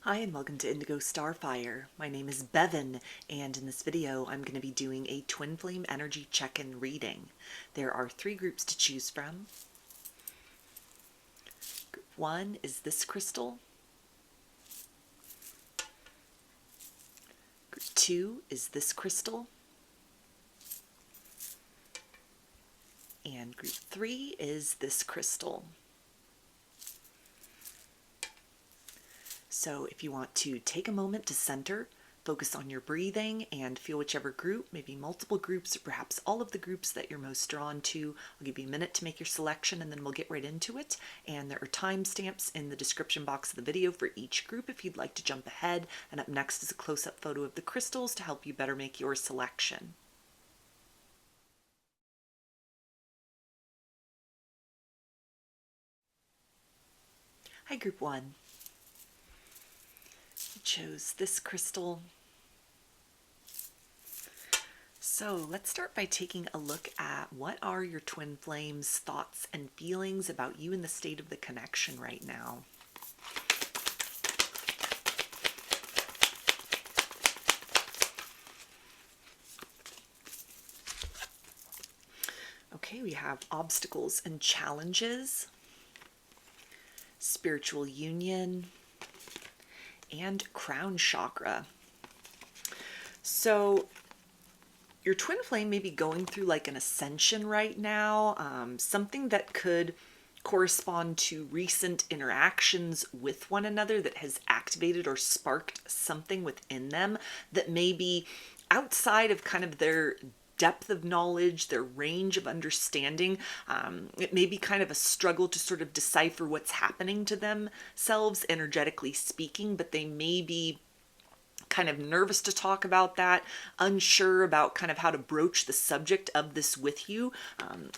Hi and welcome to Indigo Starfire. My name is Bevin, and in this video I'm going to be doing a twin flame energy check-in reading. There are 3 groups to choose from. Group 1 is this crystal. Group 2 is this crystal. And group 3 is this crystal. So if you want to take a moment to center, focus on your breathing, and feel whichever group, maybe multiple groups, or perhaps all of the groups that you're most drawn to. I'll give you a minute to make your selection and then we'll get right into it. And there are timestamps in the description box of the video for each group if you'd like to jump ahead. And up next is a close-up photo of the crystals to help you better make your selection. Hi, Group 1. Chose this crystal. So let's start by taking a look at what are your twin flames' thoughts and feelings about you and the state of the connection right now. Okay, we have obstacles and challenges, spiritual union, and crown chakra. So your twin flame may be going through like an ascension right now, something that could correspond to recent interactions with one another that has activated or sparked something within them that may be outside of kind of their depth of knowledge, their range of understanding. It may be kind of a struggle to sort of decipher what's happening to themselves, energetically speaking, but they may be kind of nervous to talk about that, unsure about kind of how to broach the subject of this with you.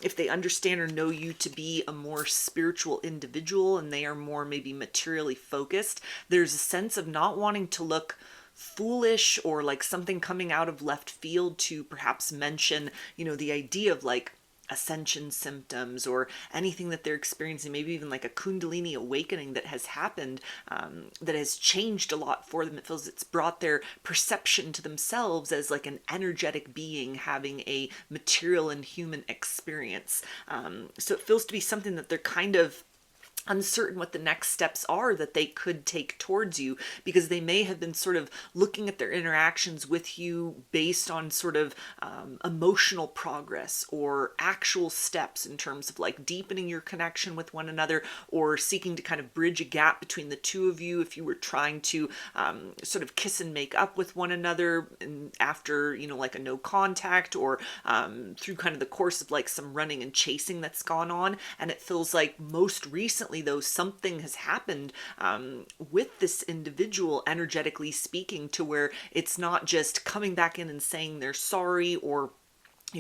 If they understand or know you to be a more spiritual individual and they are more maybe materially focused, there's a sense of not wanting to look foolish or like something coming out of left field to perhaps mention, the idea of like ascension symptoms or anything that they're experiencing, maybe even like a kundalini awakening that has happened, that has changed a lot for them. It feels it's brought their perception to themselves as like an energetic being having a material and human experience. So it feels to be something that they're kind of uncertain what the next steps are that they could take towards you, because they may have been sort of looking at their interactions with you based on sort of emotional progress or actual steps in terms of like deepening your connection with one another or seeking to kind of bridge a gap between the two of you if you were trying to sort of kiss and make up with one another after, like a no contact or through kind of the course of like some running and chasing that's gone on. And it feels like most recently, though, something has happened with this individual, energetically speaking, to where it's not just coming back in and saying they're sorry or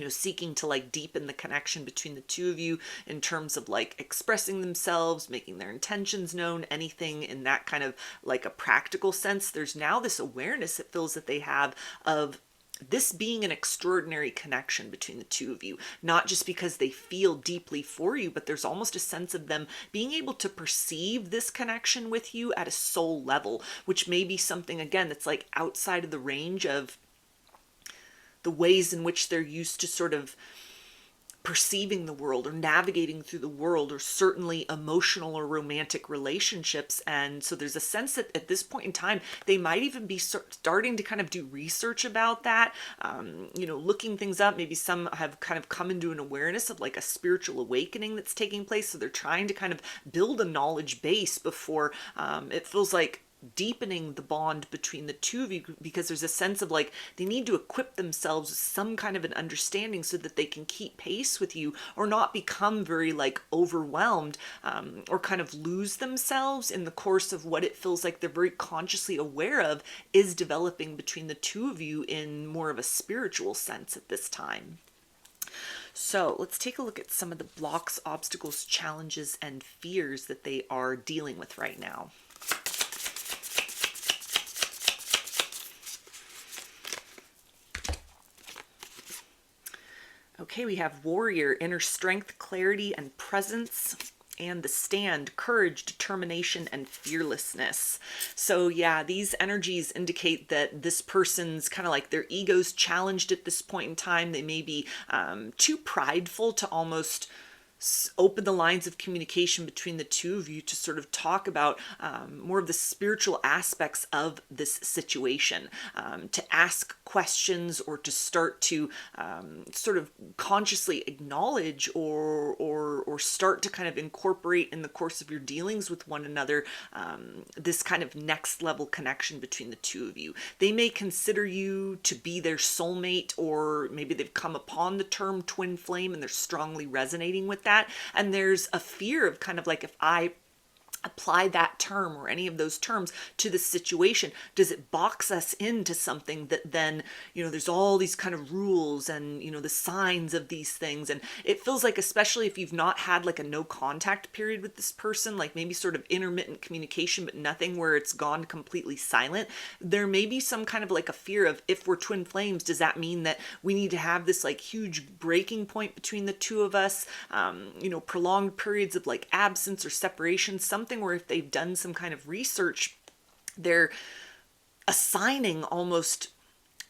seeking to like deepen the connection between the two of you in terms of like expressing themselves, making their intentions known, anything in that kind of like a practical sense. There's now this awareness it feels that they have of this being an extraordinary connection between the two of you, not just because they feel deeply for you, but there's almost a sense of them being able to perceive this connection with you at a soul level, which may be something, again, that's like outside of the range of the ways in which they're used to sort of perceiving the world or navigating through the world, or certainly emotional or romantic relationships. And so there's a sense that at this point in time, they might even be starting to kind of do research about that, looking things up. Maybe some have kind of come into an awareness of like a spiritual awakening that's taking place. So they're trying to kind of build a knowledge base before it feels like deepening the bond between the two of you, because there's a sense of like they need to equip themselves with some kind of an understanding so that they can keep pace with you or not become very like overwhelmed or kind of lose themselves in the course of what it feels like they're very consciously aware of is developing between the two of you in more of a spiritual sense at this time. So let's take a look at some of the blocks, obstacles, challenges, and fears that they are dealing with right now. Okay, we have warrior, inner strength, clarity, and presence. and the Stand, courage, determination, and fearlessness. So yeah, these energies indicate that this person's kind of like their ego's challenged at this point in time. They may be too prideful to almost open the lines of communication between the two of you to sort of talk about more of the spiritual aspects of this situation, to ask questions or to start to sort of consciously acknowledge or start to kind of incorporate in the course of your dealings with one another this kind of next level connection between the two of you. They may consider you to be their soulmate, or maybe they've come upon the term twin flame and they're strongly resonating with that. And there's a fear of kind of like, if I apply that term or any of those terms to the situation, does it box us into something that then, there's all these kind of rules and, the signs of these things. And it feels like, especially if you've not had like a no contact period with this person, like maybe sort of intermittent communication, but nothing where it's gone completely silent, there may be some kind of like a fear of, if we're twin flames, does that mean that we need to have this like huge breaking point between the two of us? Prolonged periods of like absence or separation, something where if they've done some kind of research, they're assigning almost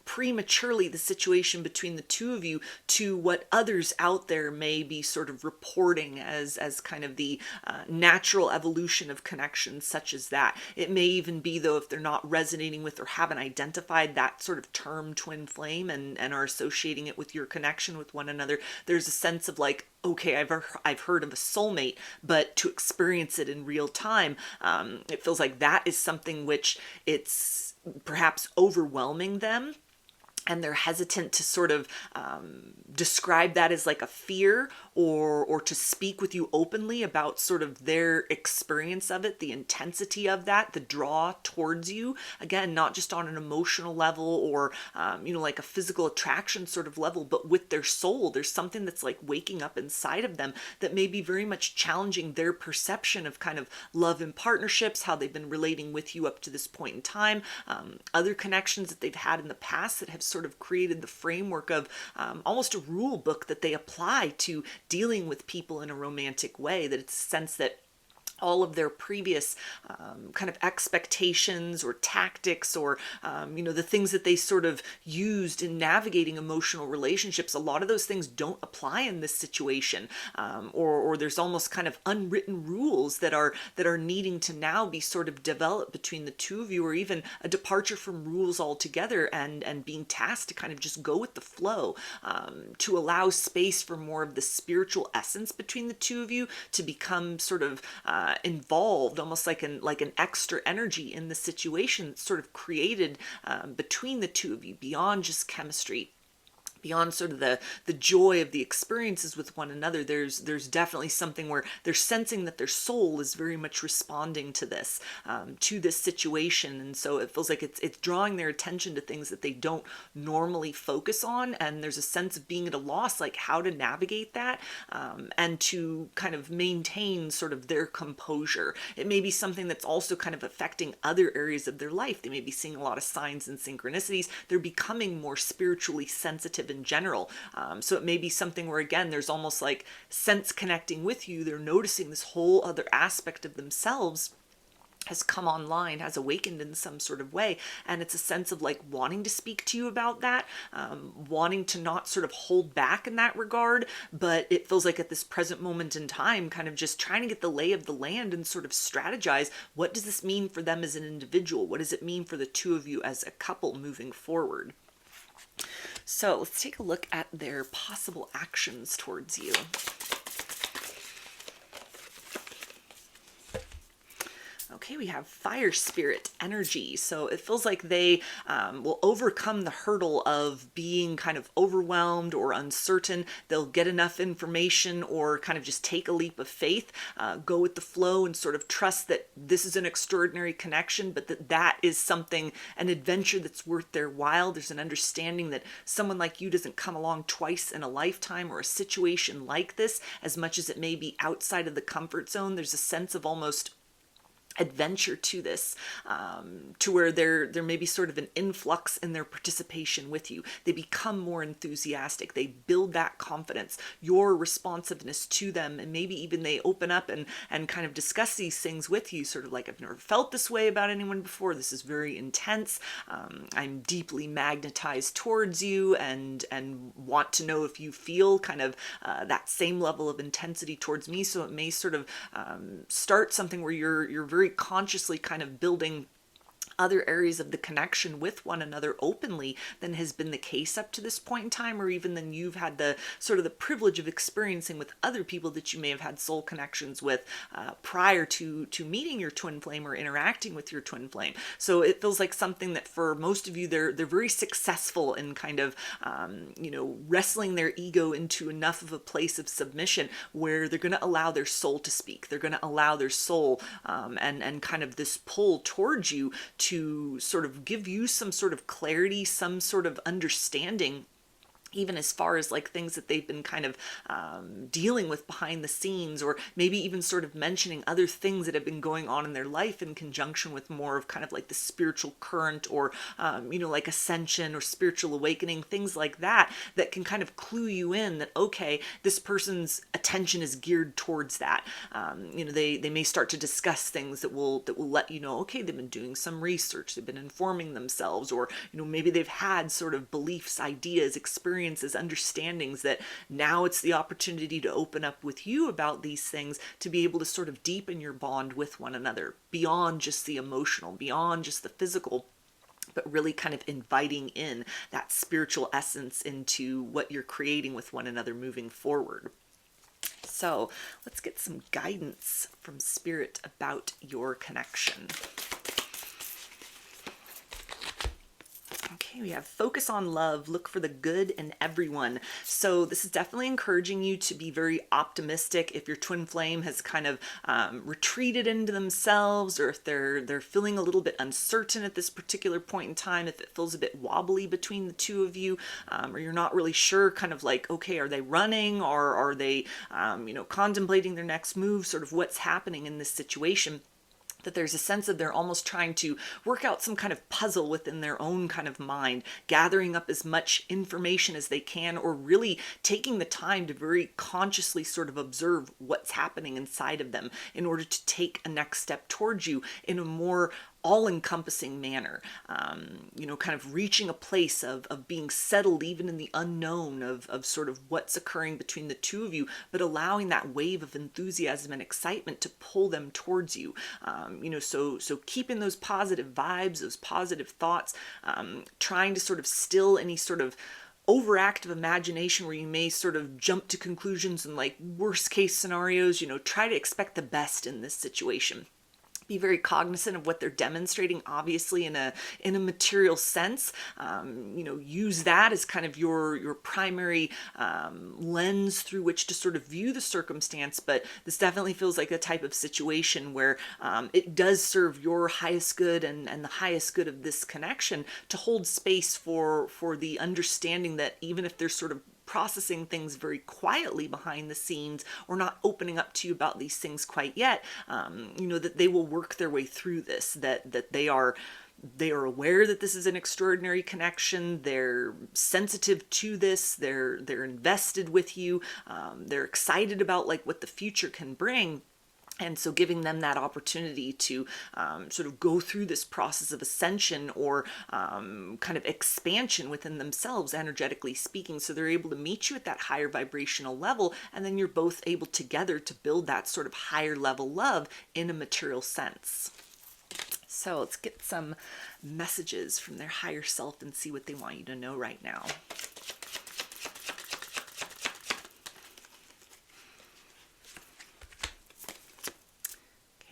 prematurely the situation between the two of you to what others out there may be sort of reporting as kind of the natural evolution of connections such as that. It may even be, though, if they're not resonating with or haven't identified that sort of term twin flame and are associating it with your connection with one another, there's a sense of like, okay, I've heard of a soulmate, but to experience it in real time, it feels like that is something which it's perhaps overwhelming them. And they're hesitant to sort of describe that as like a fear or to speak with you openly about sort of their experience of it, the intensity of that, the draw towards you. Again, not just on an emotional level or, like a physical attraction sort of level, but with their soul. There's something that's like waking up inside of them that may be very much challenging their perception of kind of love and partnerships, how they've been relating with you up to this point in time, other connections that they've had in the past that have sort of created the framework of almost a rule book that they apply to dealing with people in a romantic way, that it's a sense that all of their previous kind of expectations or tactics or, the things that they sort of used in navigating emotional relationships, a lot of those things don't apply in this situation. Or there's almost kind of unwritten rules that are needing to now be sort of developed between the two of you, or even a departure from rules altogether and being tasked to kind of just go with the flow, to allow space for more of the spiritual essence between the two of you to become sort of involved, almost like an extra energy in the situation sort of created between the two of you, beyond just chemistry, beyond sort of the joy of the experiences with one another. There's definitely something where they're sensing that their soul is very much responding to this situation, and so it feels like it's drawing their attention to things that they don't normally focus on, and there's a sense of being at a loss, like how to navigate that, and to kind of maintain sort of their composure. It may be something that's also kind of affecting other areas of their life. They may be seeing a lot of signs and synchronicities. They're becoming more spiritually sensitive in general. So it may be something where, again, there's almost like sense connecting with you. They're noticing this whole other aspect of themselves has come online, has awakened in some sort of way. And it's a sense of like wanting to speak to you about that, wanting to not sort of hold back in that regard. But it feels like at this present moment in time, kind of just trying to get the lay of the land and sort of strategize, what does this mean for them as an individual? What does it mean for the two of you as a couple moving forward? So let's take a look at their possible actions towards you. Okay, we have fire spirit energy. So it feels like they will overcome the hurdle of being kind of overwhelmed or uncertain. They'll get enough information or kind of just take a leap of faith, go with the flow and sort of trust that this is an extraordinary connection, but that is something, an adventure that's worth their while. There's an understanding that someone like you doesn't come along twice in a lifetime, or a situation like this, as much as it may be outside of the comfort zone. There's a sense of almost adventure to this, to where there may be sort of an influx in their participation with you. They become more enthusiastic. They build that confidence, your responsiveness to them, and maybe even they open up and kind of discuss these things with you, sort of like, I've never felt this way about anyone before. This is very intense. I'm deeply magnetized towards you, and want to know if you feel kind of that same level of intensity towards me. So it may sort of start something where you're very consciously kind of building other areas of the connection with one another openly than has been the case up to this point in time, or even than you've had the sort of the privilege of experiencing with other people that you may have had soul connections with prior to meeting your twin flame or interacting with your twin flame. So it feels like something that for most of you, they're very successful in kind of wrestling their ego into enough of a place of submission where they're going to allow their soul to speak. They're going to allow their soul and kind of this pull towards you to sort of give you some sort of clarity, some sort of understanding, even as far as like things that they've been kind of dealing with behind the scenes, or maybe even sort of mentioning other things that have been going on in their life in conjunction with more of kind of like the spiritual current, or like ascension or spiritual awakening, things like that, that can kind of clue you in that, okay, this person's attention is geared towards that. They may start to discuss things that will let you know, okay, they've been doing some research, they've been informing themselves, or maybe they've had sort of beliefs, ideas, experiences, understandings, that now it's the opportunity to open up with you about these things, to be able to sort of deepen your bond with one another beyond just the emotional, beyond just the physical, but really kind of inviting in that spiritual essence into what you're creating with one another moving forward. So let's get some guidance from Spirit about your connection. Okay, we have focus on love, look for the good in everyone. So this is definitely encouraging you to be very optimistic. If your twin flame has kind of retreated into themselves, or if they're feeling a little bit uncertain at this particular point in time, if it feels a bit wobbly between the two of you, or you're not really sure, kind of like, okay, are they running, or are they contemplating their next move, sort of what's happening in this situation, that there's a sense of they're almost trying to work out some kind of puzzle within their own kind of mind, gathering up as much information as they can, or really taking the time to very consciously sort of observe what's happening inside of them in order to take a next step towards you in a more all-encompassing manner, kind of reaching a place of being settled even in the unknown of sort of what's occurring between the two of you, but allowing that wave of enthusiasm and excitement to pull them towards you. So keeping those positive vibes, those positive thoughts, trying to sort of still any sort of overactive imagination where you may sort of jump to conclusions and like worst case scenarios. Try to expect the best in this situation. Be very cognizant of what they're demonstrating, obviously in a material sense. Use that as kind of your primary lens through which to sort of view the circumstance. But this definitely feels like a type of situation where it does serve your highest good and the highest good of this connection to hold space for the understanding that even if there's sort of processing things very quietly behind the scenes, or not opening up to you about these things quite yet, that they will work their way through this, that they are aware that this is an extraordinary connection. They're sensitive to this. They're invested with you. They're excited about like what the future can bring. And so giving them that opportunity to sort of go through this process of ascension, or kind of expansion within themselves, energetically speaking. So they're able to meet you at that higher vibrational level, and then you're both able together to build that sort of higher level love in a material sense. So let's get some messages from their higher self and see what they want you to know right now.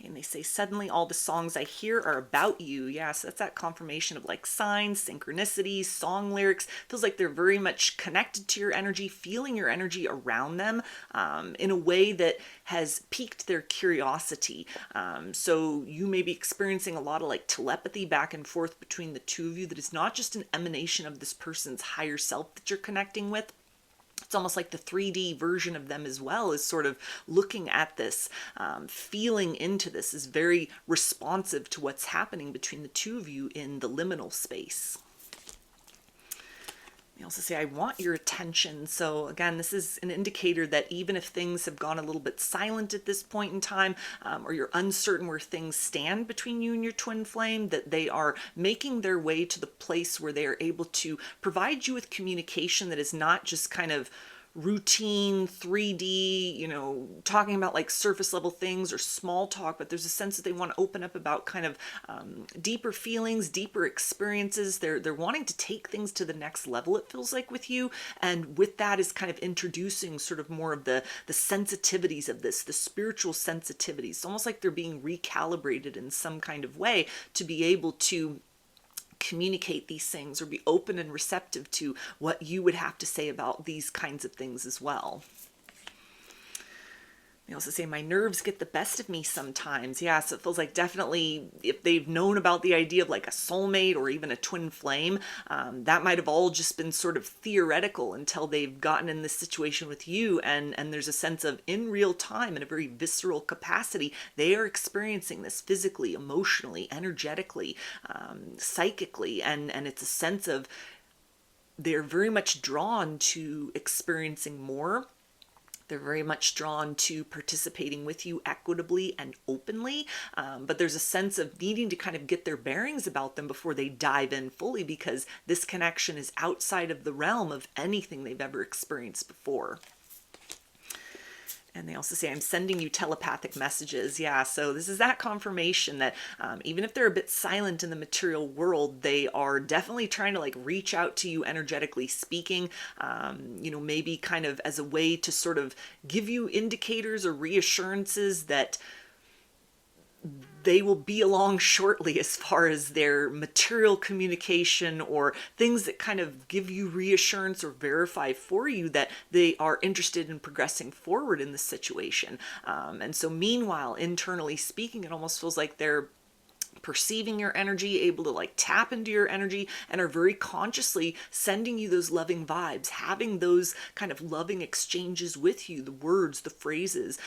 And they say, suddenly all the songs I hear are about you. Yeah, so that's that confirmation of like signs, synchronicities, song lyrics. Feels like they're very much connected to your energy, feeling your energy around them in a way that has piqued their curiosity. So you may be experiencing a lot of like telepathy back and forth between the two of you that is not just an emanation of this person's higher self that you're connecting with, it's almost like the 3D version of them as well is sort of looking at this, feeling into this, is very responsive to what's happening between the two of you in the liminal space. They also say, I want your attention. So again, this is an indicator that even if things have gone a little bit silent at this point in time, or you're uncertain where things stand between you and your twin flame, that they are making their way to the place where they are able to provide you with communication that is not just kind of routine 3D, you know, talking about like surface level things or small talk, but there's a sense that they want to open up about kind of deeper feelings, deeper experiences. They're wanting to take things to the next level, it feels like, with you. And with that is kind of introducing sort of more of the sensitivities of this, the spiritual sensitivities. It's almost like they're being recalibrated in some kind of way to be able to communicate these things or be open and receptive to what you would have to say about these kinds of things as well. They also say, my nerves get the best of me sometimes. Yeah, so it feels like definitely if they've known about the idea of like a soulmate or even a twin flame, that might have all just been sort of theoretical until they've gotten in this situation with you. And there's a sense of in real time, in a very visceral capacity, they are experiencing this physically, emotionally, energetically, psychically. And it's a sense of they're very much drawn to experiencing more. They're very much drawn to participating with you equitably and openly, but there's a sense of needing to kind of get their bearings about them before they dive in fully, because this connection is outside of the realm of anything they've ever experienced before. And they also say, I'm sending you telepathic messages. Yeah, so this is that confirmation that even if they're a bit silent in the material world, they are definitely trying to like reach out to you energetically speaking, you know, maybe kind of as a way to sort of give you indicators or reassurances that they will be along shortly as far as their material communication or things that kind of give you reassurance or verify for you that they are interested in progressing forward in the situation. And so meanwhile, internally speaking, it almost feels like they're perceiving your energy, able to like tap into your energy, and are very consciously sending you those loving vibes, having those kind of loving exchanges with you, the words, the phrases,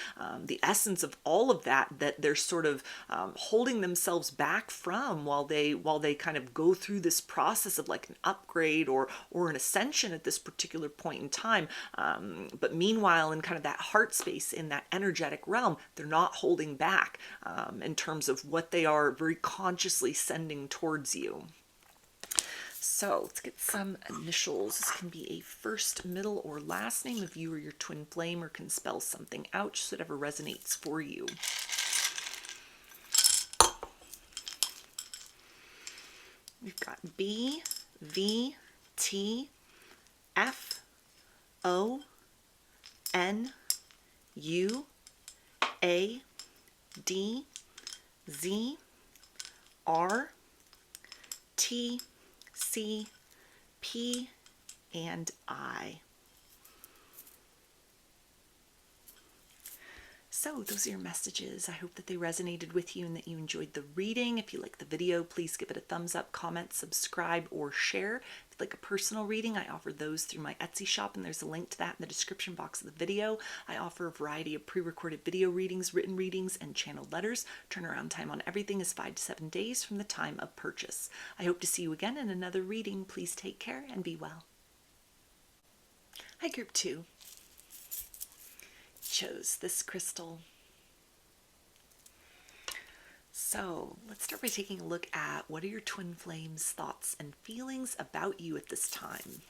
the essence of all of that they're sort of holding themselves back from while they kind of go through this process of like an upgrade or an ascension at this particular point in time. But meanwhile, in kind of that heart space, in that energetic realm, they're not holding back in terms of what they are very consciously sending towards you. So let's get some initials. This can be a first, middle, or last name of you or your twin flame, or can spell something out, just whatever resonates for you. We've got B, V, T, F, O, N, U, A, D, Z, R, T, C, P, and I. So those are your messages. I hope that they resonated with you and that you enjoyed the reading. If you like the video, please give it a thumbs up, comment, subscribe, or share. If you'd like a personal reading, I offer those through my Etsy shop, and there's a link to that in the description box of the video. I offer a variety of pre-recorded video readings, written readings, and channeled letters. Turnaround time on everything is 5 to 7 days from the time of purchase. I hope to see you again in another reading. Please take care and be well. Hi, Group 2. Chose this crystal. So let's start by taking a look at what are your twin flames' thoughts and feelings about you at this time.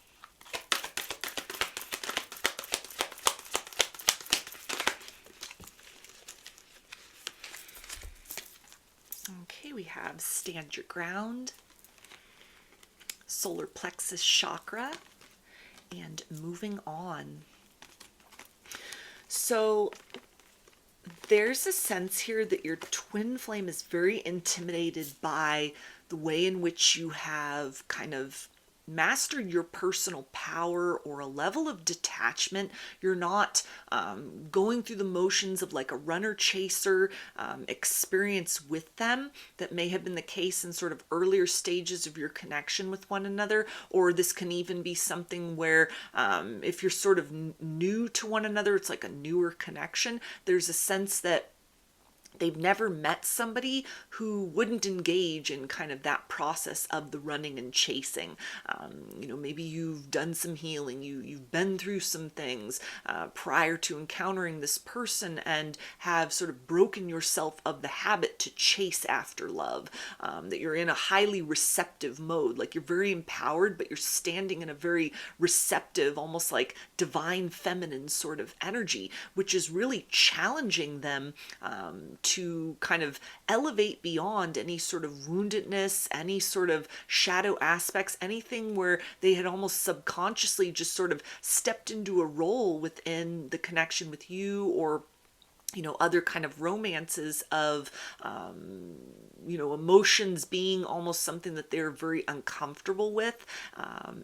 Okay, we have stand your ground, solar plexus chakra, and moving on. So there's a sense here that your twin flame is very intimidated by the way in which you have kind of mastered your personal power or a level of detachment. You're not going through the motions of like a runner chaser experience with them that may have been the case in sort of earlier stages of your connection with one another. Or this can even be something where if you're sort of new to one another, it's like a newer connection. There's a sense that they've never met somebody who wouldn't engage in kind of that process of the running and chasing. Maybe you've done some healing, you've been through some things prior to encountering this person and have sort of broken yourself of the habit to chase after love, that you're in a highly receptive mode, like you're very empowered, but you're standing in a very receptive, almost like divine feminine sort of energy, which is really challenging them to kind of elevate beyond any sort of woundedness, any sort of shadow aspects, anything where they had almost subconsciously just sort of stepped into a role within the connection with you, or other kind of romances of, emotions being almost something that they're very uncomfortable with,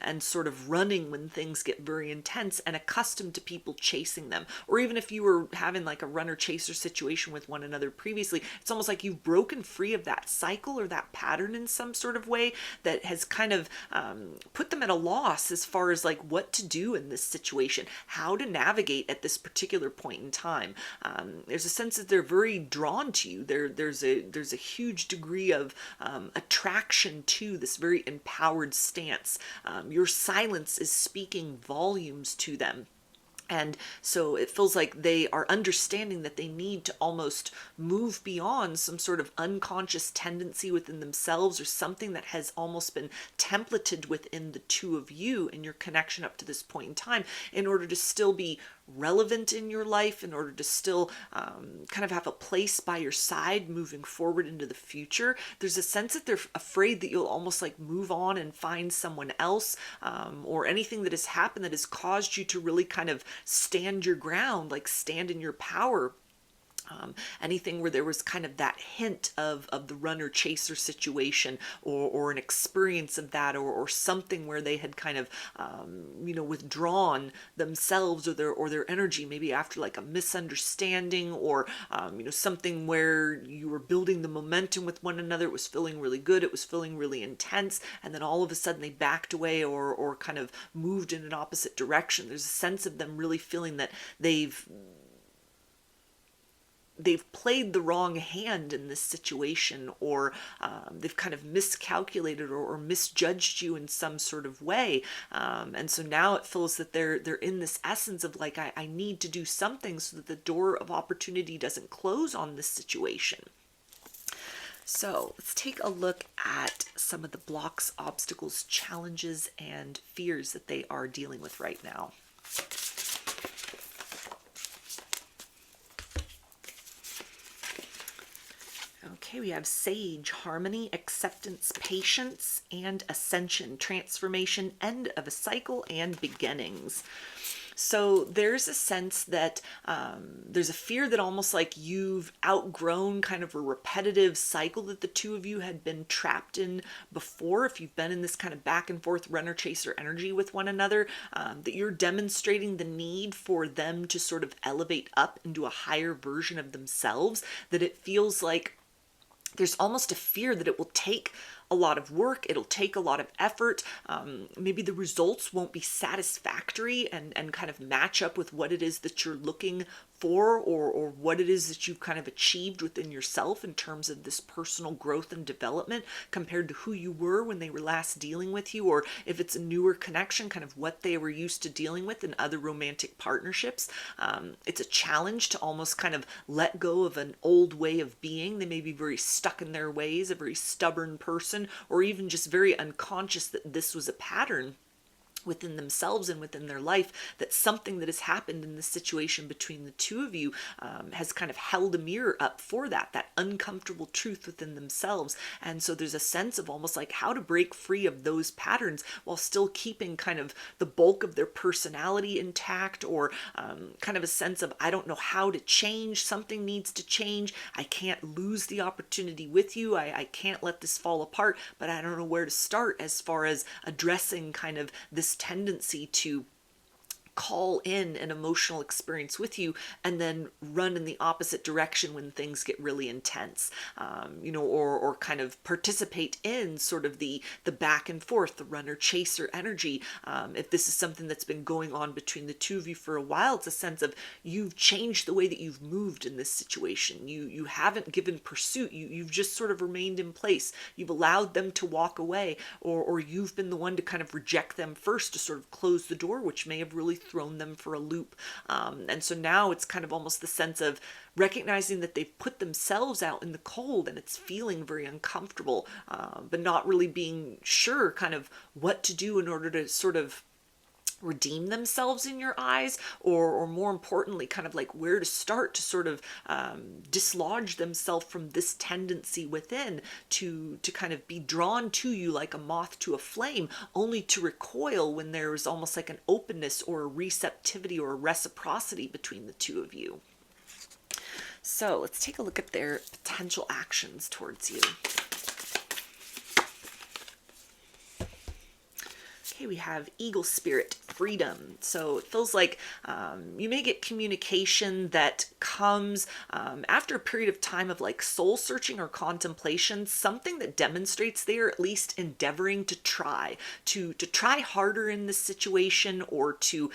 and sort of running when things get very intense and accustomed to people chasing them. Or even if you were having like a runner chaser situation with one another previously, it's almost like you've broken free of that cycle or that pattern in some sort of way that has kind of put them at a loss as far as like what to do in this situation, how to navigate at this particular point in time. There's a sense that they're very drawn to you. There's a huge degree of attraction to this very empowered stance. Your silence is speaking volumes to them. And so it feels like they are understanding that they need to almost move beyond some sort of unconscious tendency within themselves, or something that has almost been templated within the two of you and your connection up to this point in time, in order to still be relevant in your life, in order to still kind of have a place by your side moving forward into the future. There's a sense that they're afraid that you'll almost like move on and find someone else, or anything that has happened that has caused you to really kind of stand your ground, like stand in your power. Anything where there was kind of that hint of the runner chaser situation, or an experience of that, or something where they had kind of withdrawn themselves or their energy, maybe after like a misunderstanding, or something where you were building the momentum with one another. It was feeling really good, it was feeling really intense, and then all of a sudden they backed away or kind of moved in an opposite direction. There's a sense of them really feeling that they've played the wrong hand in this situation, or they've kind of miscalculated or misjudged you in some sort of way. And so now it feels that they're in this essence of like, I need to do something so that the door of opportunity doesn't close on this situation. So let's take a look at some of the blocks, obstacles, challenges, and fears that they are dealing with right now. Okay, we have Sage, Harmony, Acceptance, Patience, and Ascension, Transformation, End of a Cycle, and Beginnings. So there's a sense that there's a fear that almost like you've outgrown kind of a repetitive cycle that the two of you had been trapped in before. If you've been in this kind of back and forth runner chaser energy with one another, that you're demonstrating the need for them to sort of elevate up into a higher version of themselves, that it feels like there's almost a fear that it will take a lot of work, it'll take a lot of effort, maybe the results won't be satisfactory and kind of match up with what it is that you're looking for, or what it is that you've kind of achieved within yourself in terms of this personal growth and development compared to who you were when they were last dealing with you, or if it's a newer connection, kind of what they were used to dealing with in other romantic partnerships. It's a challenge to almost kind of let go of an old way of being. They may be very stuck in their ways, a very stubborn person, or even just very unconscious that this was a pattern within themselves and within their life, that something that has happened in this situation between the two of you has kind of held a mirror up for that uncomfortable truth within themselves. And so there's a sense of almost like how to break free of those patterns while still keeping kind of the bulk of their personality intact, or kind of a sense of, I don't know how to change, something needs to change, I can't lose the opportunity with you, I can't let this fall apart, but I don't know where to start as far as addressing kind of this tendency to call in an emotional experience with you and then run in the opposite direction when things get really intense, or kind of participate in sort of the back and forth, the runner chaser energy. If this is something that's been going on between the two of you for a while, it's a sense of you've changed the way that you've moved in this situation. You haven't given pursuit. You've just sort of remained in place. You've allowed them to walk away, or you've been the one to kind of reject them first to sort of close the door, which may have really thrown them for a loop. And so now it's kind of almost the sense of recognizing that they've put themselves out in the cold and it's feeling very uncomfortable, but not really being sure kind of what to do in order to sort of redeem themselves in your eyes, or more importantly, kind of like where to start to sort of dislodge themselves from this tendency within to kind of be drawn to you like a moth to a flame, only to recoil when there's almost like an openness or a receptivity or a reciprocity between the two of you. So let's take a look at their potential actions towards you. Okay, we have Eagle Spirit, freedom. So it feels like you may get communication that comes after a period of time of like soul searching or contemplation, something that demonstrates they are at least endeavoring to try harder in this situation, or to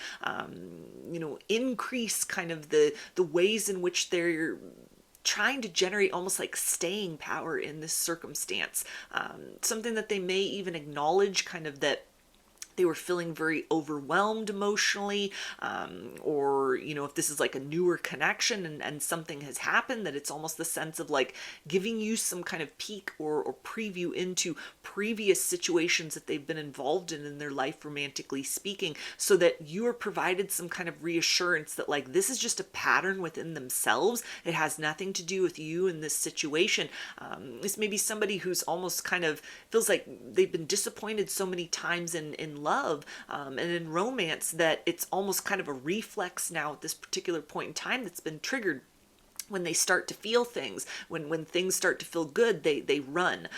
increase kind of the ways in which they're trying to generate almost like staying power in this circumstance. Something that they may even acknowledge kind of that they were feeling very overwhelmed emotionally, or if this is like a newer connection and something has happened, that it's almost the sense of like giving you some kind of peek or preview into previous situations that they've been involved in their life, romantically speaking, so that you are provided some kind of reassurance that like this is just a pattern within themselves. It has nothing to do with you in this situation. This may be somebody who's almost kind of feels like they've been disappointed so many times in love and in romance that it's almost kind of a reflex now at this particular point in time that's been triggered. When they start to feel things, when things start to feel good, they run,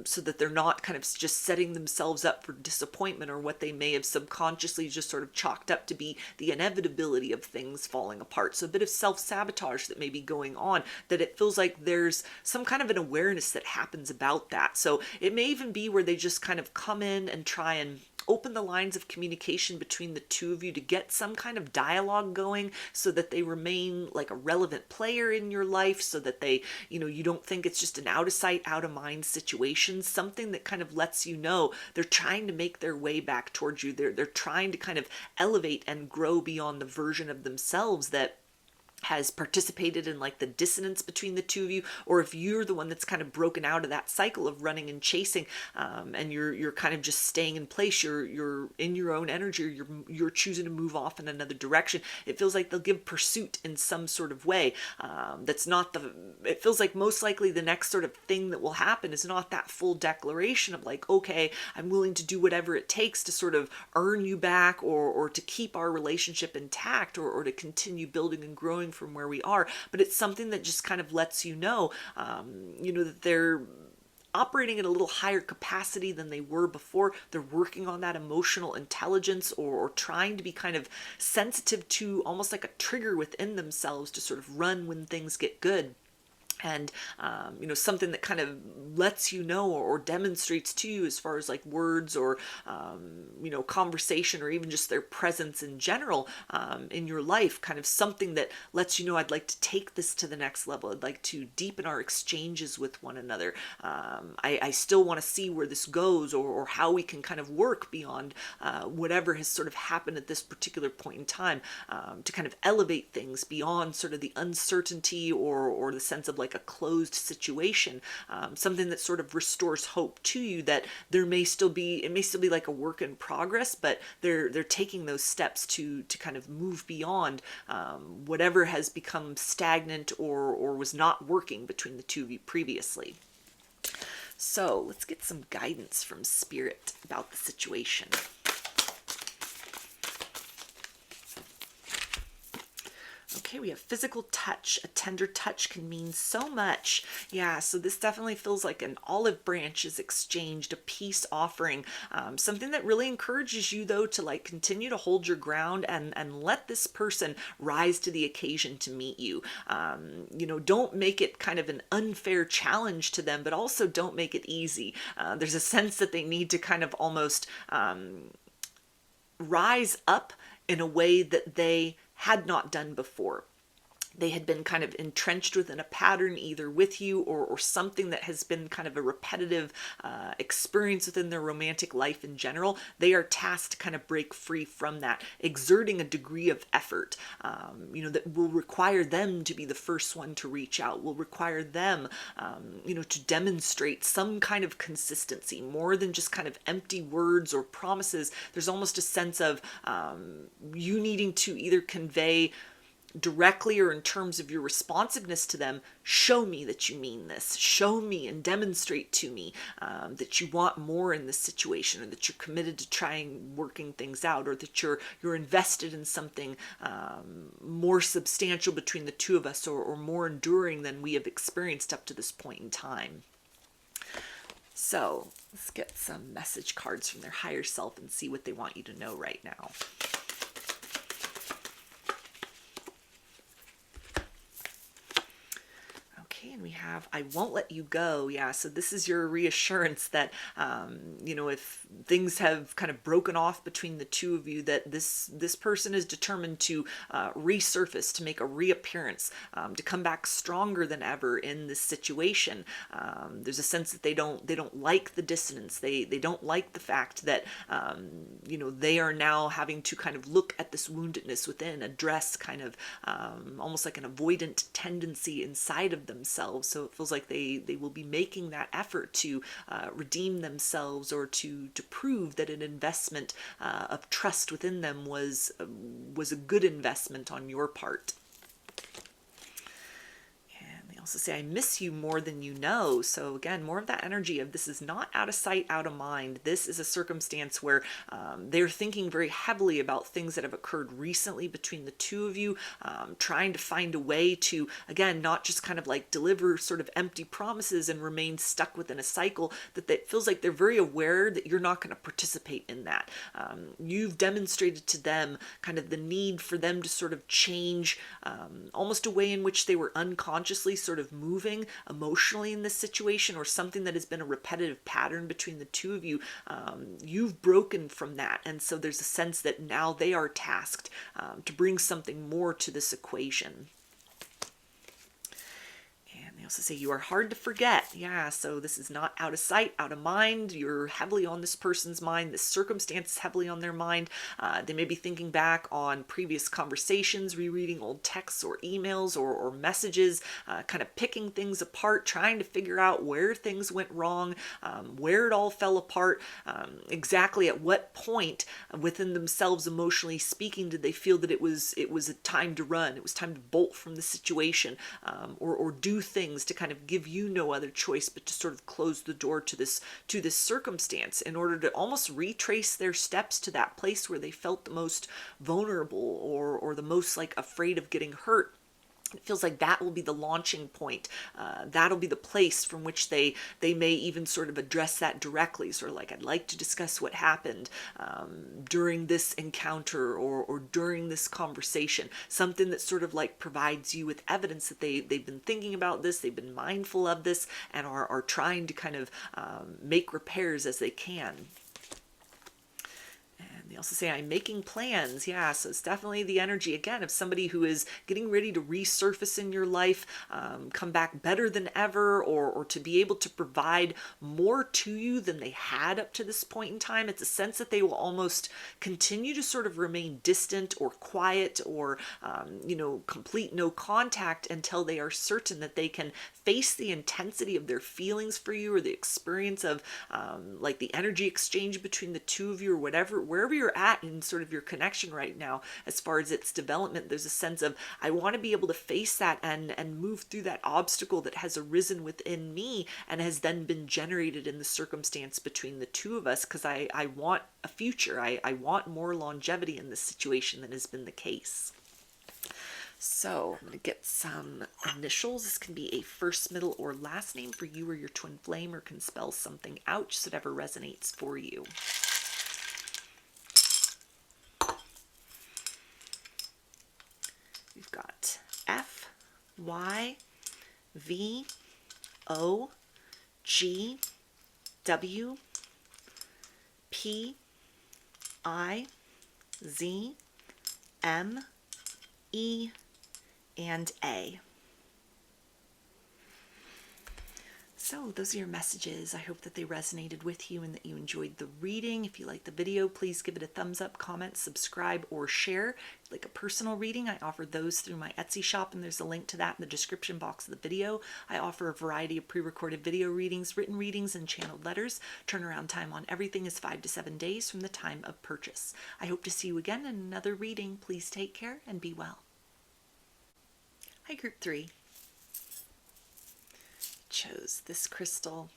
so that they're not kind of just setting themselves up for disappointment, or what they may have subconsciously just sort of chalked up to be the inevitability of things falling apart. So a bit of self-sabotage that may be going on, that it feels like there's some kind of an awareness that happens about that. So it may even be where they just kind of come in and try and open the lines of communication between the two of you to get some kind of dialogue going, so that they remain like a relevant player in your life, so that they, you don't think it's just an out of sight, out of mind situation, something that kind of lets you know they're trying to make their way back towards you. They're trying to kind of elevate and grow beyond the version of themselves that has participated in like the dissonance between the two of you, or if you're the one that's kind of broken out of that cycle of running and chasing, and you're kind of just staying in place, you're in your own energy, or you're choosing to move off in another direction. It feels like they'll give pursuit in some sort of way. It feels like most likely the next sort of thing that will happen is not that full declaration of like, okay, I'm willing to do whatever it takes to sort of earn you back, or to keep our relationship intact, or to continue building and growing from where we are. But it's something that just kind of lets you know, that they're operating at a little higher capacity than they were before. They're working on that emotional intelligence, or trying to be kind of sensitive to almost like a trigger within themselves to sort of run when things get good. And, something that kind of lets you know, or demonstrates to you as far as like words, or, conversation, or even just their presence in general in your life, kind of something that lets you know, I'd like to take this to the next level. I'd like to deepen our exchanges with one another. I still want to see where this goes, or how we can kind of work beyond whatever has sort of happened at this particular point in time, to kind of elevate things beyond sort of the uncertainty, or the sense of like like a closed situation, something that sort of restores hope to you that it may still be like a work in progress, but they're taking those steps to kind of move beyond whatever has become stagnant or was not working between the two of you previously. So let's get some guidance from Spirit about the situation. Okay, we have physical touch. A tender touch can mean so much. Yeah, so this definitely feels like an olive branch is exchanged, a peace offering, something that really encourages you, though, to like continue to hold your ground and let this person rise to the occasion to meet you. You know, don't make it kind of an unfair challenge to them, but also don't make it easy. There's a sense that they need to kind of almost rise up in a way that they had not done before. They had been kind of entrenched within a pattern, either with you or something that has been kind of a repetitive experience within their romantic life in general. They are tasked to kind of break free from that, exerting a degree of effort, you know, that will require them to be the first one to reach out, will require them, you know, to demonstrate some kind of consistency, more than just kind of empty words or promises. There's almost a sense of you needing to either convey directly or in terms of your responsiveness to them, show me that you mean this, show me and demonstrate to me that you want more in this situation, or that you're committed to trying working things out, or that you're invested in something more substantial between the two of us, or more enduring than we have experienced up to this point in time. So let's get some message cards from their higher self and see what they want you to know right now. And we have, I won't let you go. Yeah, so this is your reassurance that, you know, if things have kind of broken off between the two of you, that this person is determined to resurface, to make a reappearance, to come back stronger than ever in this situation. There's a sense that they don't like the dissonance. They don't like the fact that, you know, they are now having to kind of look at this woundedness within, address kind of almost like an avoidant tendency inside of themselves. So it feels like they will be making that effort to redeem themselves, or to prove that an investment of trust within them was a good investment on your part. Also say, I miss you more than you know. So again, more of that energy of this is not out of sight, out of mind. This is a circumstance where they're thinking very heavily about things that have occurred recently between the two of you, trying to find a way to, again, not just kind of like deliver sort of empty promises and remain stuck within a cycle, that it feels like they're very aware that you're not going to participate in that. You've demonstrated to them kind of the need for them to sort of change almost a way in which they were unconsciously sort of moving emotionally in this situation, or something that has been a repetitive pattern between the two of you. You've broken from that, and so there's a sense that now they are tasked to bring something more to this equation. They also say you are hard to forget. Yeah, so this is not out of sight, out of mind. You're heavily on this person's mind. This circumstance is heavily on their mind. They may be thinking back on previous conversations, rereading old texts or emails or messages, kind of picking things apart, trying to figure out where things went wrong, where it all fell apart, exactly at what point within themselves, emotionally speaking, did they feel that it was a time to run, it was time to bolt from the situation, or do things to kind of give you no other choice but to sort of close the door to this circumstance, in order to almost retrace their steps to that place where they felt the most vulnerable, or the most like afraid of getting hurt. It feels like that will be the launching point. That'll be the place from which they may even sort of address that directly. Sort of like, I'd like to discuss what happened during this encounter, or during this conversation. Something that sort of like provides you with evidence that they've been thinking about this, they've been mindful of this, and are trying to kind of make repairs as they can. They also say I'm making plans. Yeah, so it's definitely the energy again of somebody who is getting ready to resurface in your life, come back better than ever, or to be able to provide more to you than they had up to this point in time. It's a sense that they will almost continue to sort of remain distant or quiet or, complete no contact until they are certain that they can face the intensity of their feelings for you, or the experience of like the energy exchange between the two of you, or whatever, wherever you're at in sort of your connection right now as far as its development. There's a sense of, I want to be able to face that and move through that obstacle that has arisen within me and has then been generated in the circumstance between the two of us, because I want a future. I want more longevity in this situation than has been the case. So I'm going to get some initials. This can be a first, middle, or last name for you or your twin flame, or can spell something out, just whatever resonates for you. We've got F, Y, V, O, G, W, P, I, Z, M, E, and A. So those are your messages. I hope that they resonated with you and that you enjoyed the reading. If you like the video, please give it a thumbs up, comment, subscribe, or share. If you'd like a personal reading, I offer those through my Etsy shop, and there's a link to that in the description box of the video. I offer a variety of pre-recorded video readings, written readings, and channeled letters. Turnaround time on everything is 5 to 7 days from the time of purchase. I hope to see you again in another reading. Please take care and be well. Hi, Group 3. Chose this crystal.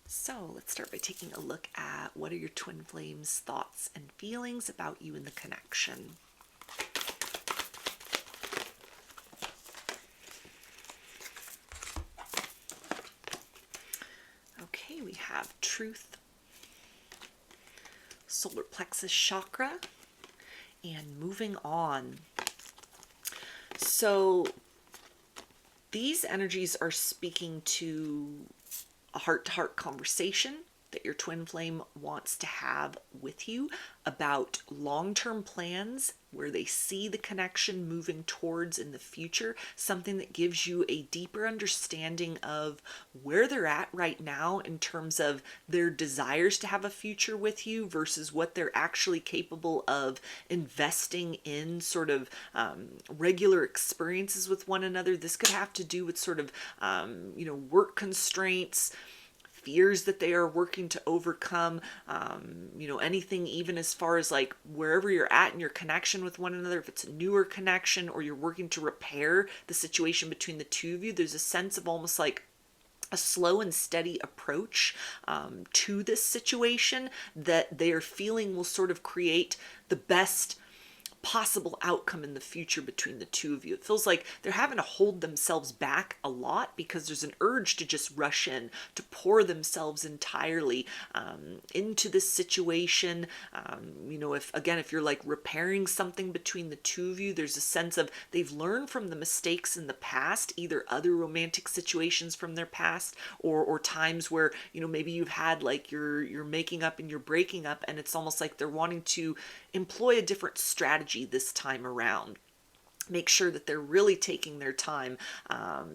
So let's start by taking a look at what are your twin flames' thoughts and feelings about you in the connection. Okay, we have truth, solar plexus chakra, and moving on. So these energies are speaking to a heart-to-heart conversation that your twin flame wants to have with you about long-term plans where they see the connection moving towards in the future, something that gives you a deeper understanding of where they're at right now in terms of their desires to have a future with you versus what they're actually capable of investing in sort of regular experiences with one another. This could have to do with sort of, work constraints, fears that they are working to overcome, anything even as far as like wherever you're at in your connection with one another, if it's a newer connection or you're working to repair the situation between the two of you, there's a sense of almost like a slow and steady approach to this situation that they are feeling will sort of create the best possible outcome in the future between the two of you. It feels like they're having to hold themselves back a lot because there's an urge to just rush in, to pour themselves entirely into this situation. If you're like repairing something between the two of you, there's a sense of they've learned from the mistakes in the past, either other romantic situations from their past or times where, maybe you've had like you're making up and you're breaking up, and it's almost like they're wanting to employ a different strategy this time around. Make sure that they're really taking their time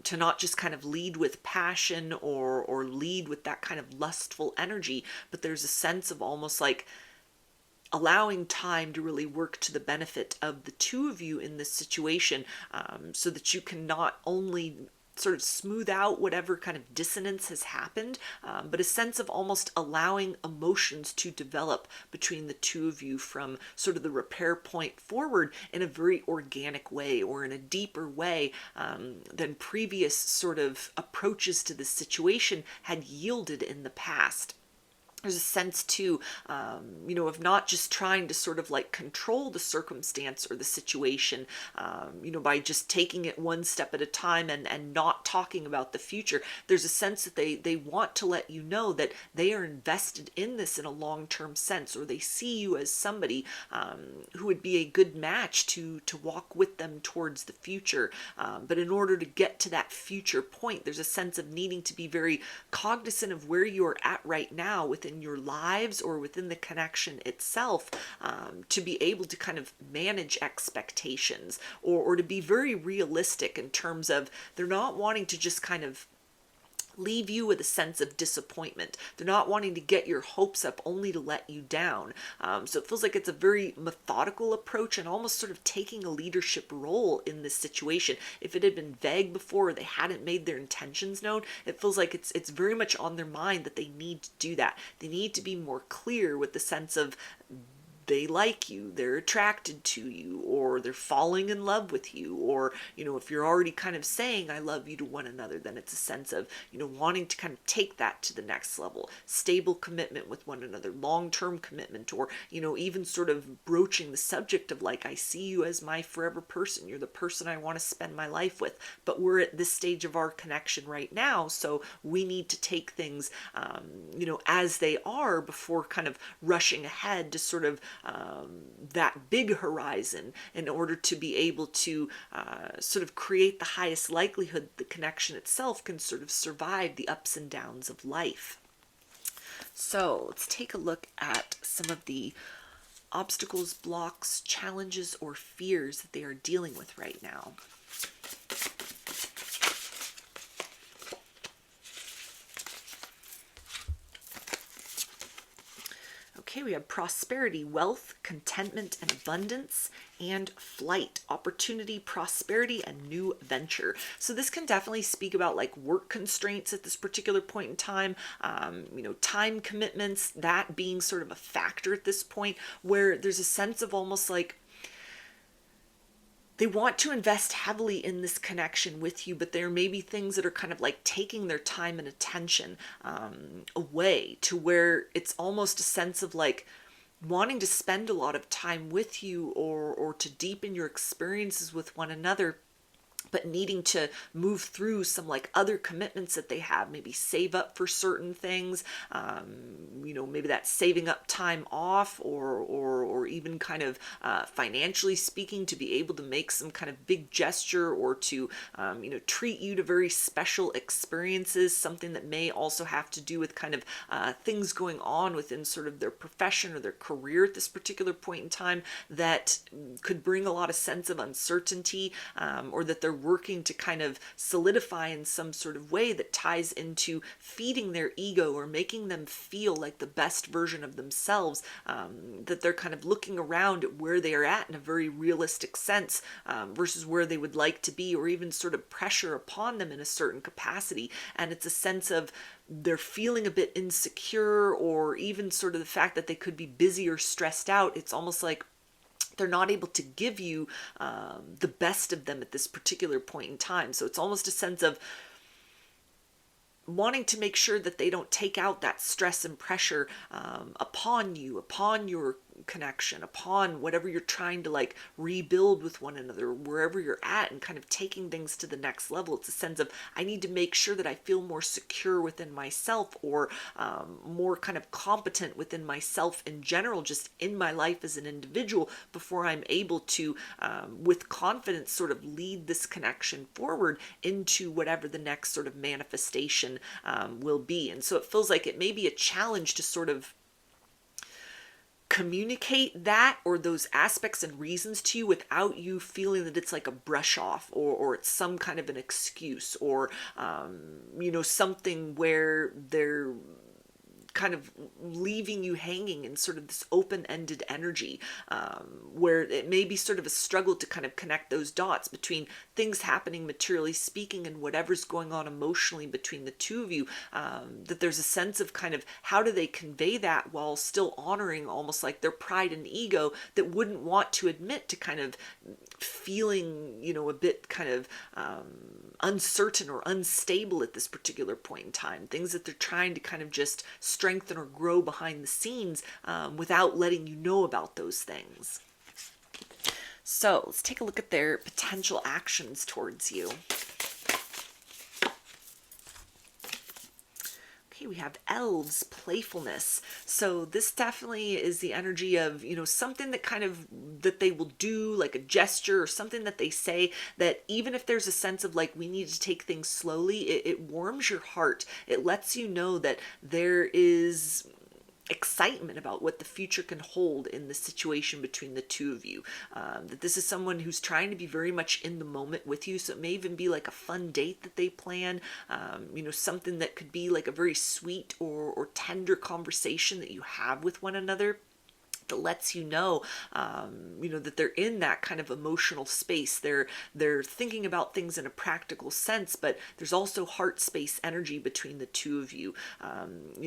to not just kind of lead with passion or lead with that kind of lustful energy, but there's a sense of almost like allowing time to really work to the benefit of the two of you in this situation, so that you can not only sort of smooth out whatever kind of dissonance has happened, but a sense of almost allowing emotions to develop between the two of you from sort of the repair point forward in a very organic way or in a deeper way than previous sort of approaches to this situation had yielded in the past. There's a sense too, of not just trying to sort of like control the circumstance or the situation, by just taking it one step at a time and not talking about the future. There's a sense that they want to let you know that they are invested in this in a long-term sense, or they see you as somebody who would be a good match to walk with them towards the future. But in order to get to that future point, there's a sense of needing to be very cognizant of where you are at right now within within your lives or within the connection itself, to be able to kind of manage expectations, or to be very realistic in terms of they're not wanting to just kind of leave you with a sense of disappointment. They're not wanting to get your hopes up only to let you down. So it feels like it's a very methodical approach and almost sort of taking a leadership role in this situation. If it had been vague before, or they hadn't made their intentions known, it feels like it's very much on their mind that they need to do that. They need to be more clear with the sense of they like you, they're attracted to you, or they're falling in love with you, or, if you're already kind of saying I love you to one another, then it's a sense of, wanting to kind of take that to the next level, stable commitment with one another, long-term commitment, or, even sort of broaching the subject of like, I see you as my forever person, you're the person I want to spend my life with, but we're at this stage of our connection right now, so we need to take things, as they are before kind of rushing ahead to sort of that big horizon in order to be able to sort of create the highest likelihood the connection itself can sort of survive the ups and downs of life. So let's take a look at some of the obstacles, blocks, challenges, or fears that they are dealing with right now. Okay, we have prosperity, wealth, contentment, and abundance, and flight, opportunity, prosperity, and new venture. So this can definitely speak about like work constraints at this particular point in time, time commitments, that being sort of a factor at this point, where there's a sense of almost like they want to invest heavily in this connection with you, but there may be things that are kind of like taking their time and attention away, to where it's almost a sense of like wanting to spend a lot of time with you, or to deepen your experiences with one another, but needing to move through some like other commitments that they have, maybe save up for certain things, maybe that's saving up time off, or even kind of financially speaking, to be able to make some kind of big gesture, or to treat you to very special experiences, something that may also have to do with kind of things going on within sort of their profession or their career at this particular point in time, that could bring a lot of sense of uncertainty, or that they're working to kind of solidify in some sort of way that ties into feeding their ego, or making them feel like the best version of themselves, that they're kind of looking around at where they are at in a very realistic sense, versus where they would like to be, or even sort of pressure upon them in a certain capacity. And it's a sense of they're feeling a bit insecure, or even sort of the fact that they could be busy or stressed out. It's almost like they're not able to give you the best of them at this particular point in time. So it's almost a sense of wanting to make sure that they don't take out that stress and pressure upon you, upon your connection, upon whatever you're trying to like rebuild with one another, wherever you're at, and kind of taking things to the next level. It's a sense of, I need to make sure that I feel more secure within myself, or more kind of competent within myself in general, just in my life as an individual, before I'm able to, with confidence, sort of lead this connection forward into whatever the next sort of manifestation will be. And so it feels like it may be a challenge to sort of communicate that, or those aspects and reasons to you, without you feeling that it's like a brush off, or it's some kind of an excuse, or something where they're kind of leaving you hanging in sort of this open-ended energy, where it may be sort of a struggle to kind of connect those dots between things happening materially speaking and whatever's going on emotionally between the two of you, that there's a sense of kind of how do they convey that while still honoring almost like their pride and ego, that wouldn't want to admit to kind of feeling, a bit kind of uncertain or unstable at this particular point in time, things that they're trying to kind of just strengthen or grow behind the scenes, without letting you know about those things. So let's take a look at their potential actions towards you. Okay, we have elves, playfulness. So this definitely is the energy of, something that kind of, that they will do, like a gesture or something that they say, that even if there's a sense of like, we need to take things slowly, it warms your heart. It lets you know that there is excitement about what the future can hold in the situation between the two of you. That this is someone who's trying to be very much in the moment with you. So it may even be like a fun date that they plan, something that could be like a very sweet or tender conversation that you have with one another, that lets you know, that they're in that kind of emotional space. They're thinking about things in a practical sense, but there's also heart space energy between the two of you.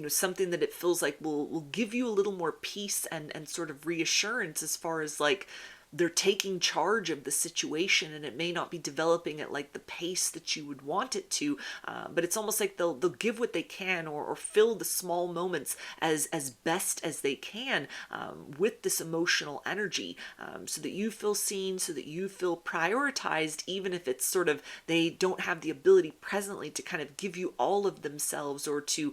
Something that it feels like will give you a little more peace and sort of reassurance, as far as like, they're taking charge of the situation, and it may not be developing at like the pace that you would want it to, but it's almost like they'll give what they can, or fill the small moments as best as they can, with this emotional energy, so that you feel seen, so that you feel prioritized, even if it's sort of they don't have the ability presently to kind of give you all of themselves, or to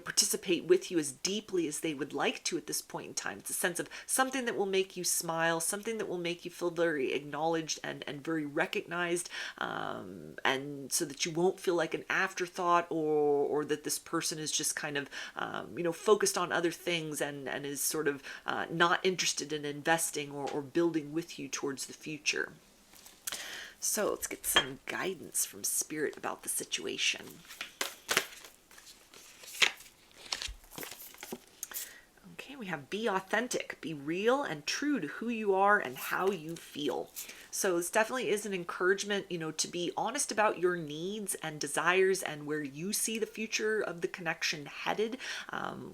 participate with you as deeply as they would like to at this point in time. It's a sense of something that will make you smile, something that will make you feel very acknowledged and very recognized, and so that you won't feel like an afterthought, or that this person is just kind of focused on other things, and is sort of not interested in investing or building with you towards the future. So let's get some guidance from Spirit about the situation. We have be authentic, be real and true to who you are and how you feel. So this definitely is an encouragement, to be honest about your needs and desires and where you see the future of the connection headed.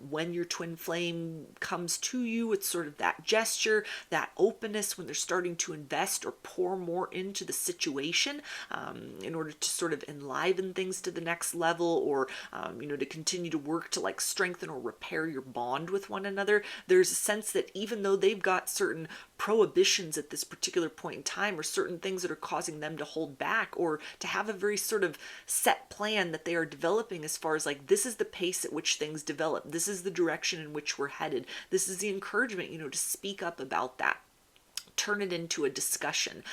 When your twin flame comes to you, it's sort of that gesture, that openness when they're starting to invest or pour more into the situation, in order to sort of enliven things to the next level, or, to continue to work to like strengthen or repair your bond with one another. There's a sense that even though they've got certain prohibitions at this particular point in time, or certain things that are causing them to hold back, or to have a very sort of set plan that they are developing, as far as like, this is the pace at which things develop, this is the direction in which we're headed, this is the encouragement, to speak up about that. Turn it into a discussion,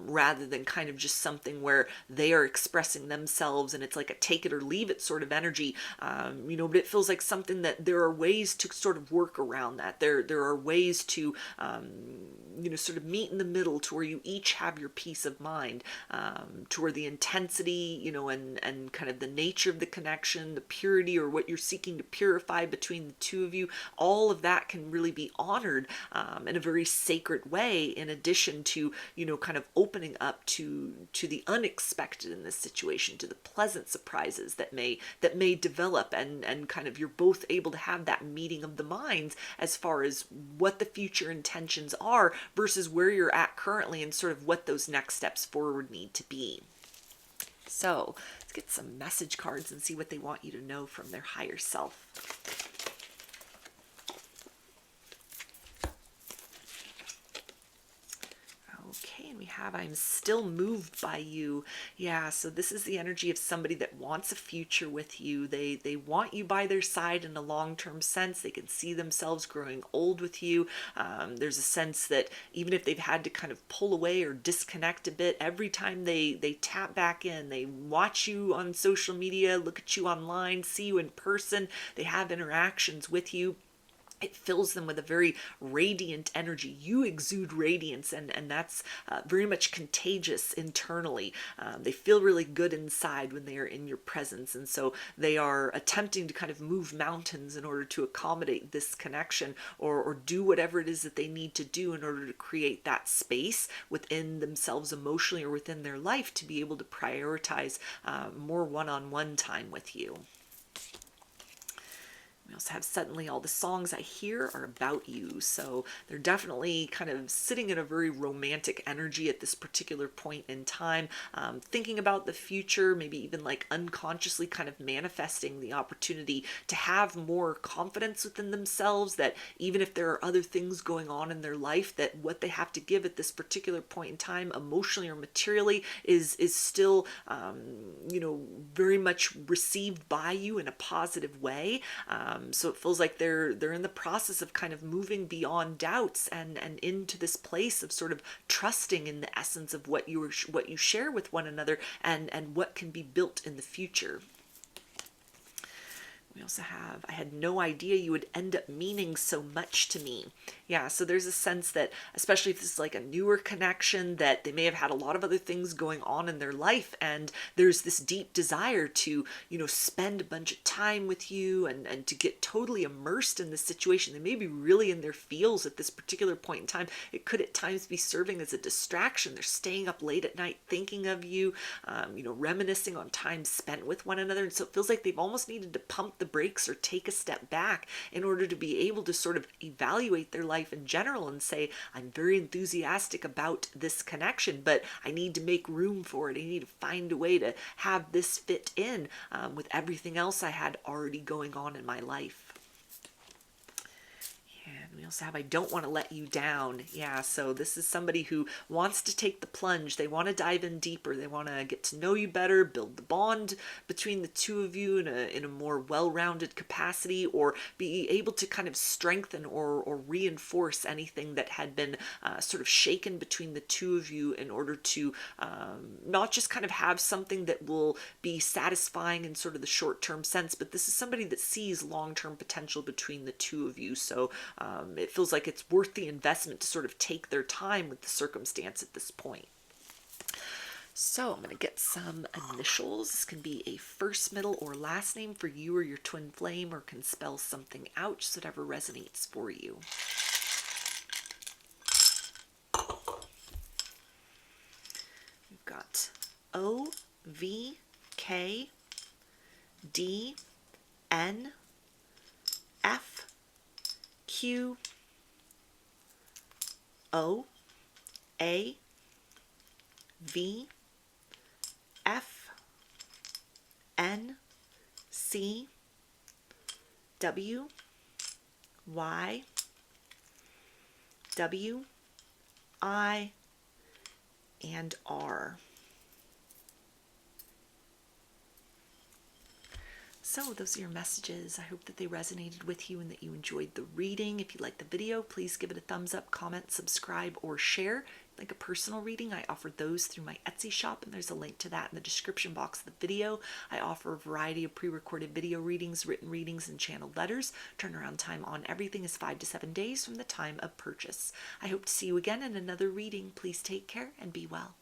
rather than kind of just something where they are expressing themselves and it's like a take it or leave it sort of energy. But it feels like something that there are ways to sort of work around that. There are ways to, sort of meet in the middle, to where you each have your peace of mind, to where the intensity, and kind of the nature of the connection, the purity, or what you're seeking to purify between the two of you, all of that can really be honored, in a very sacred way, in addition to, kind of opening up to the unexpected in this situation, to the pleasant surprises that may develop, and kind of you're both able to have that meeting of the minds, as far as what the future intentions are versus where you're at currently, and sort of what those next steps forward need to be. So let's get some message cards and see what they want you to know from their higher self. Okay, and we have, I'm still moved by you. Yeah, so this is the energy of somebody that wants a future with you. They want you by their side in a long-term sense. They can see themselves growing old with you. There's a sense that even if they've had to kind of pull away or disconnect a bit, every time they tap back in, they watch you on social media, look at you online, see you in person, they have interactions with you, it fills them with a very radiant energy. You exude radiance, and that's very much contagious internally. They feel really good inside when they are in your presence, and so they are attempting to kind of move mountains in order to accommodate this connection, or do whatever it is that they need to do in order to create that space within themselves emotionally, or within their life, to be able to prioritize more one-on-one time with you. We also have suddenly all the songs I hear are about you. So they're definitely kind of sitting in a very romantic energy at this particular point in time, thinking about the future, maybe even like unconsciously kind of manifesting the opportunity to have more confidence within themselves, that even if there are other things going on in their life, that what they have to give at this particular point in time, emotionally or materially, is still, very much received by you in a positive way. So it feels like they're in the process of kind of moving beyond doubts and into this place of sort of trusting in the essence of what you share with one another, and what can be built in the future. We also have, I had no idea you would end up meaning so much to me. Yeah, so there's a sense that, especially if this is like a newer connection, that they may have had a lot of other things going on in their life, and there's this deep desire to, spend a bunch of time with you and to get totally immersed in this situation. They may be really in their feels at this particular point in time. It could at times be serving as a distraction. They're staying up late at night thinking of you, reminiscing on time spent with one another. And so it feels like they've almost needed to pump the brakes or take a step back in order to be able to sort of evaluate their life in general and say, I'm very enthusiastic about this connection, but I need to make room for it. I need to find a way to have this fit in with everything else I had already going on in my life. And we also have, I don't want to let you down. Yeah, so this is somebody who wants to take the plunge. They want to dive in deeper. They want to get to know you better, build the bond between the two of you in a more well-rounded capacity, or be able to kind of strengthen or reinforce anything that had been sort of shaken between the two of you, in order to not just kind of have something that will be satisfying in sort of the short-term sense, but this is somebody that sees long-term potential between the two of you. So it feels like it's worth the investment to sort of take their time with the circumstance at this point. So I'm going to get some initials. This can be a first, middle, or last name for you or your twin flame, or can spell something out, just whatever resonates for you. We've got O, V, K, D, N, F, Q, O, A, V, F, N, C, W, Y, W, I, and R. So those are your messages. I hope that they resonated with you and that you enjoyed the reading. If you liked the video, please give it a thumbs up, comment, subscribe, or share. Like a personal reading, I offer those through my Etsy shop, and there's a link to that in the description box of the video. I offer a variety of pre-recorded video readings, written readings, and channeled letters. Turnaround time on everything is 5 to 7 days from the time of purchase. I hope to see you again in another reading. Please take care and be well.